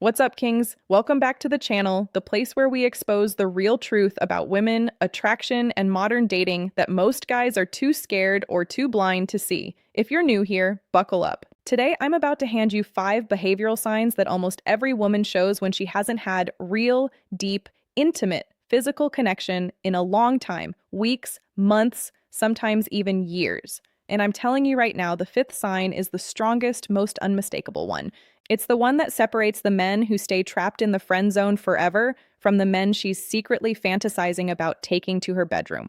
What's up, Kings? Welcome back to the channel, the place where we expose the real truth about women, attraction, and modern dating that most guys are too scared or too blind to see. If you're new here, buckle up. Today, I'm about to hand you 5 behavioral signs that almost every woman shows when she hasn't had real, deep, intimate, physical connection in a long time, weeks, months, sometimes even years. And I'm telling you right now, the 5th sign is the strongest, most unmistakable one. It's the one that separates the men who stay trapped in the friend zone forever from the men she's secretly fantasizing about taking to her bedroom.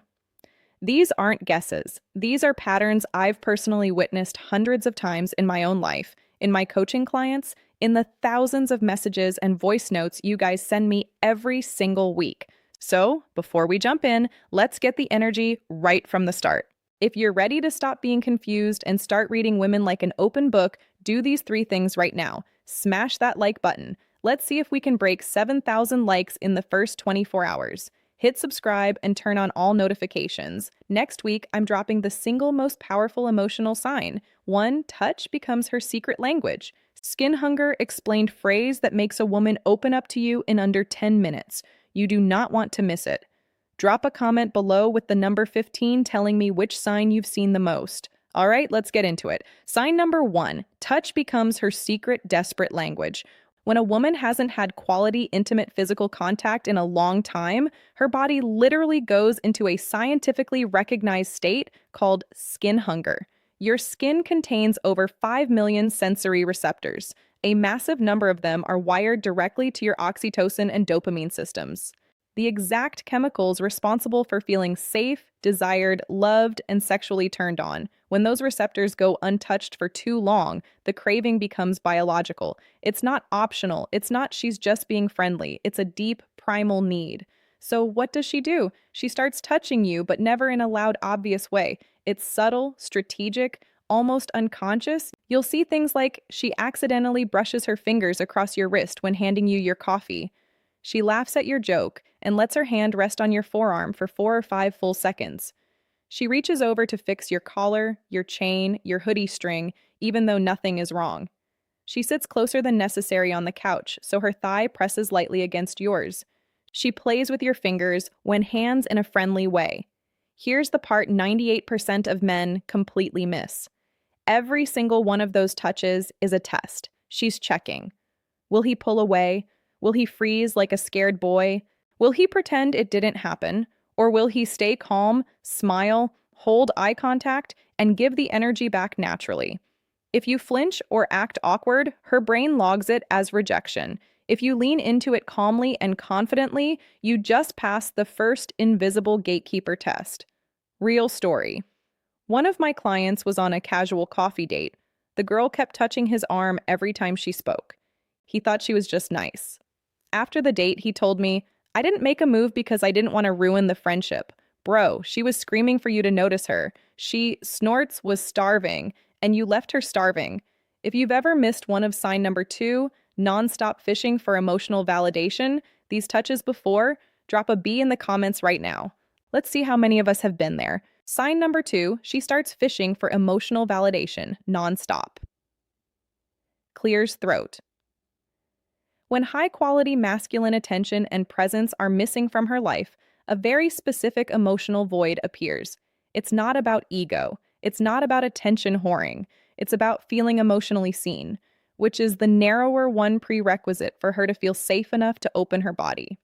These aren't guesses. These are patterns I've personally witnessed hundreds of times in my own life, in my coaching clients, in the thousands of messages and voice notes you guys send me every single week. So, before we jump in, let's get the energy right from the start. If you're ready to stop being confused and start reading women like an open book, do these 3 things right now. Smash that like button. Let's see if we can break 7,000 likes in the first 24 hours. Hit subscribe and turn on all notifications. Next week, I'm dropping the single most powerful emotional sign. One, touch becomes her secret language. Skin hunger explained phrase that makes a woman open up to you in under 10 minutes. You do not want to miss it. Drop a comment below with the number 15 telling me which sign you've seen the most. All right, let's get into it. Sign number 1, touch becomes her secret, desperate language. When a woman hasn't had quality, intimate physical contact in a long time, her body literally goes into a scientifically recognized state called skin hunger. Your skin contains over 5 million sensory receptors. A massive number of them are wired directly to your oxytocin and dopamine systems, the exact chemicals responsible for feeling safe, desired, loved, and sexually turned on. When those receptors go untouched for too long, the craving becomes biological. It's not optional. It's not she's just being friendly. It's a deep, primal need. So what does she do? She starts touching you, but never in a loud, obvious way. It's subtle, strategic, almost unconscious. You'll see things like she accidentally brushes her fingers across your wrist when handing you your coffee. She laughs at your joke and lets her hand rest on your forearm for 4 or 5 full seconds. She reaches over to fix your collar, your chain, your hoodie string, even though nothing is wrong. She sits closer than necessary on the couch, so her thigh presses lightly against yours. She plays with your fingers when hands in a friendly way. Here's the part 98% of men completely miss. Every single one of those touches is a test. She's checking. Will he pull away? Will he freeze like a scared boy? Will he pretend it didn't happen? Or will he stay calm, smile, hold eye contact, and give the energy back naturally? If you flinch or act awkward, her brain logs it as rejection. If you lean into it calmly and confidently, you just passed the first invisible gatekeeper test. Real story. One of my clients was on a casual coffee date. The girl kept touching his arm every time she spoke. He thought she was just nice. After the date, he told me, "I didn't make a move because I didn't want to ruin the friendship. Bro, she was screaming for you to notice her. She snorts was starving, and you left her starving." If you've ever missed one of sign number 2, nonstop fishing for emotional validation, these touches before, drop a B in the comments right now. Let's see how many of us have been there. Sign number 2, she starts fishing for emotional validation, nonstop. Clears throat. When high-quality masculine attention and presence are missing from her life, a very specific emotional void appears. It's not about ego. It's not about attention whoring. It's about feeling emotionally seen, which is the narrower one prerequisite for her to feel safe enough to open her body.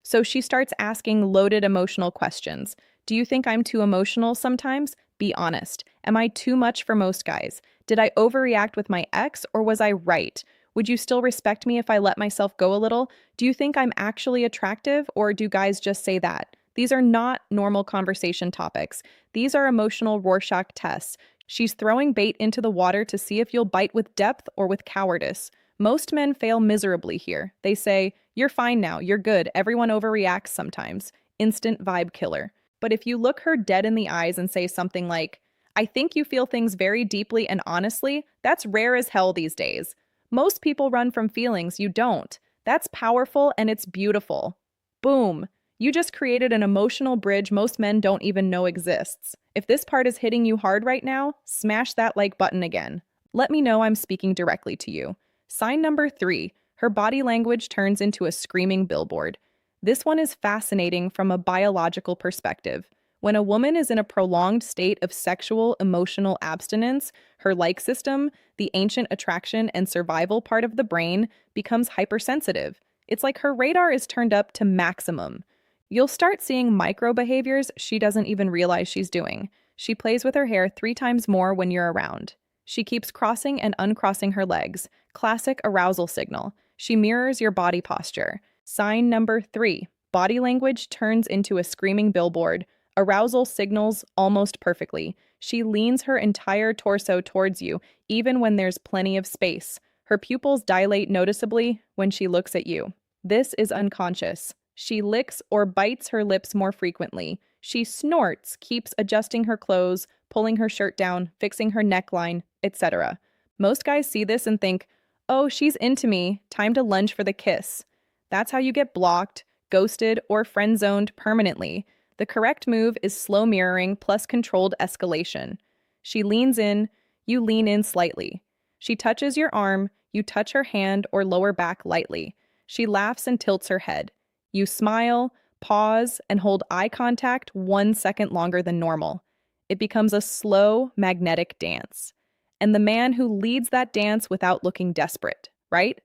So she starts asking loaded emotional questions. Do you think I'm too emotional sometimes? Be honest. Am I too much for most guys? Did I overreact with my ex, or was I right? Would you still respect me if I let myself go a little? Do you think I'm actually attractive, or do guys just say that? These are not normal conversation topics. These are emotional Rorschach tests. She's throwing bait into the water to see if you'll bite with depth or with cowardice. Most men fail miserably here. They say, "You're fine now, you're good, everyone overreacts sometimes." Instant vibe killer. But if you look her dead in the eyes and say something like, "I think you feel things very deeply and honestly," that's rare as hell these days. Most people run from feelings, you don't. That's powerful and it's beautiful. Boom. You just created an emotional bridge most men don't even know exists. If this part is hitting you hard right now, smash that like button again. Let me know I'm speaking directly to you. Sign number 3. Her body language turns into a screaming billboard. This one is fascinating from a biological perspective. When a woman is in a prolonged state of sexual emotional abstinence, her like system, the ancient attraction and survival part of the brain, becomes hypersensitive. It's like her radar is turned up to maximum. You'll start seeing micro behaviors she doesn't even realize she's doing. She plays with her hair 3 times more when you're around. She keeps crossing and uncrossing her legs. Classic arousal signal. She mirrors your body posture. Sign number 3. Body language turns into a screaming billboard. Arousal signals almost perfectly. She leans her entire torso towards you, even when there's plenty of space. Her pupils dilate noticeably when she looks at you. This is unconscious. She licks or bites her lips more frequently. She snorts, keeps adjusting her clothes, pulling her shirt down, fixing her neckline, etc. Most guys see this and think, oh, she's into me, time to lunge for the kiss. That's how you get blocked, ghosted, or friend-zoned permanently. The correct move is slow mirroring plus controlled escalation. She leans in, you lean in slightly. She touches your arm, you touch her hand or lower back lightly. She laughs and tilts her head. You smile, pause, and hold eye contact 1 second longer than normal. It becomes a slow, magnetic dance. And the man who leads that dance without looking desperate, right?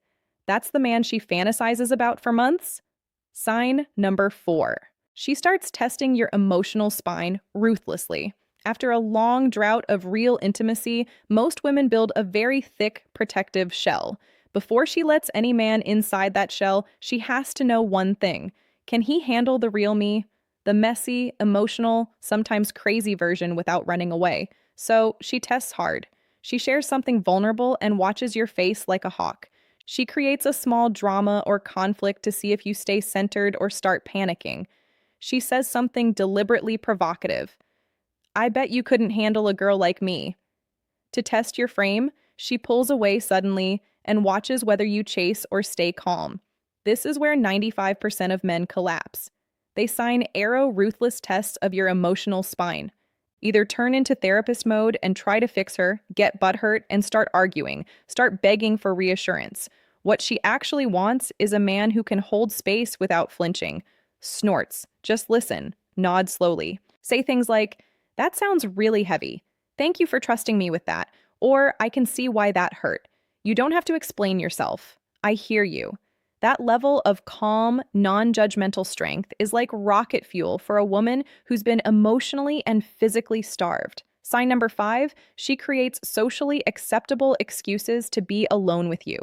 That's the man she fantasizes about for months. Sign number 4. She starts testing your emotional spine ruthlessly. After a long drought of real intimacy, most women build a very thick, protective shell. Before she lets any man inside that shell, she has to know one thing. Can he handle the real me? The messy, emotional, sometimes crazy version without running away. So she tests hard. She shares something vulnerable and watches your face like a hawk. She creates a small drama or conflict to see if you stay centered or start panicking. She says something deliberately provocative. I bet you couldn't handle a girl like me. To test your frame, she pulls away suddenly and watches whether you chase or stay calm. This is where 95% of men collapse. They sign arrow ruthless tests of your emotional spine. Either turn into therapist mode and try to fix her, get butthurt, and start arguing, start begging for reassurance. What she actually wants is a man who can hold space without flinching. Snorts, just listen, nod slowly. Say things like, that sounds really heavy. Thank you for trusting me with that. Or, I can see why that hurt. You don't have to explain yourself. I hear you. That level of calm, non-judgmental strength is like rocket fuel for a woman who's been emotionally and physically starved. Sign number 5, she creates socially acceptable excuses to be alone with you.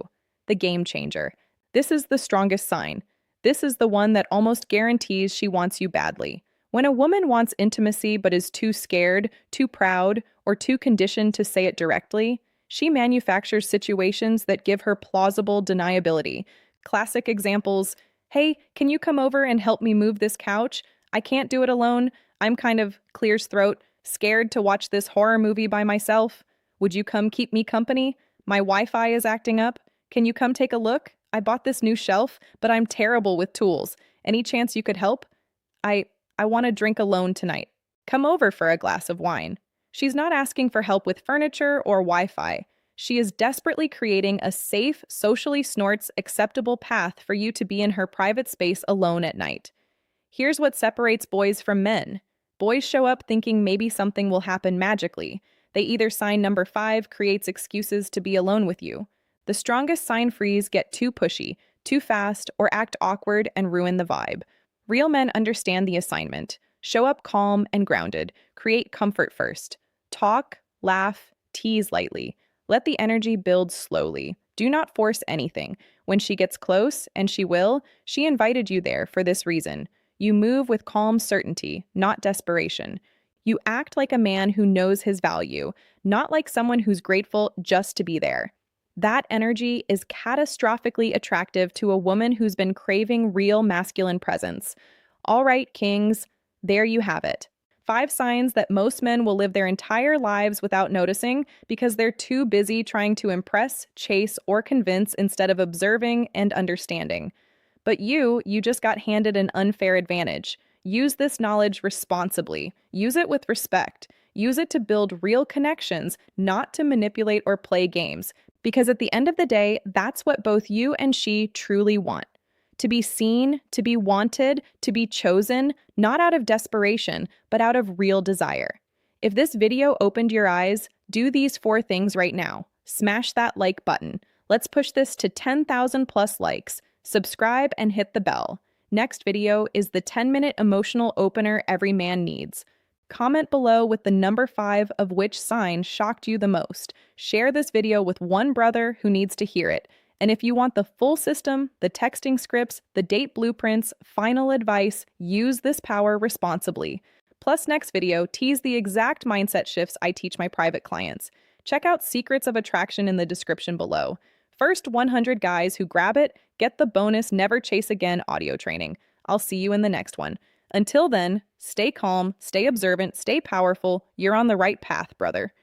The game changer. This is the strongest sign. This is the one that almost guarantees she wants you badly. When a woman wants intimacy but is too scared, too proud, or too conditioned to say it directly, she manufactures situations that give her plausible deniability. Classic examples, hey, can you come over and help me move this couch? I can't do it alone. I'm kind of, clears throat, scared to watch this horror movie by myself. Would you come keep me company? My Wi-Fi is acting up. Can you come take a look? I bought this new shelf, but I'm terrible with tools. Any chance you could help? I want to drink alone tonight. Come over for a glass of wine. She's not asking for help with furniture or Wi-Fi. She is desperately creating a safe, socially snorts, acceptable path for you to be in her private space alone at night. Here's what separates boys from men. Boys show up thinking maybe something will happen magically. They either sign number 5 creates excuses to be alone with you. The strongest sign frees get too pushy, too fast, or act awkward and ruin the vibe. Real men understand the assignment. Show up calm and grounded. Create comfort first. Talk, laugh, tease lightly. Let the energy build slowly. Do not force anything. When she gets close, and she will, she invited you there for this reason. You move with calm certainty, not desperation. You act like a man who knows his value, not like someone who's grateful just to be there. That energy is catastrophically attractive to a woman who's been craving real masculine presence. All right, kings, there you have it. 5 signs that most men will live their entire lives without noticing because they're too busy trying to impress, chase, or convince instead of observing and understanding. But you just got handed an unfair advantage. Use this knowledge responsibly. Use it with respect. Use it to build real connections, not to manipulate or play games. Because at the end of the day, that's what both you and she truly want. To be seen, to be wanted, to be chosen, not out of desperation, but out of real desire. If this video opened your eyes, do these 4 things right now. Smash that like button. Let's push this to 10,000 plus likes. Subscribe and hit the bell. Next video is the 10-minute emotional opener every man needs. Comment below with the number 5 of which sign shocked you the most. Share this video with one brother who needs to hear it. And if you want the full system, the texting scripts, the date blueprints, final advice, use this power responsibly. Plus, next video, tease the exact mindset shifts I teach my private clients. Check out Secrets of Attraction in the description below. First 100 guys who grab it get the bonus Never Chase Again audio training. I'll see you in the next one. Until then, stay calm, stay observant, stay powerful. You're on the right path, brother.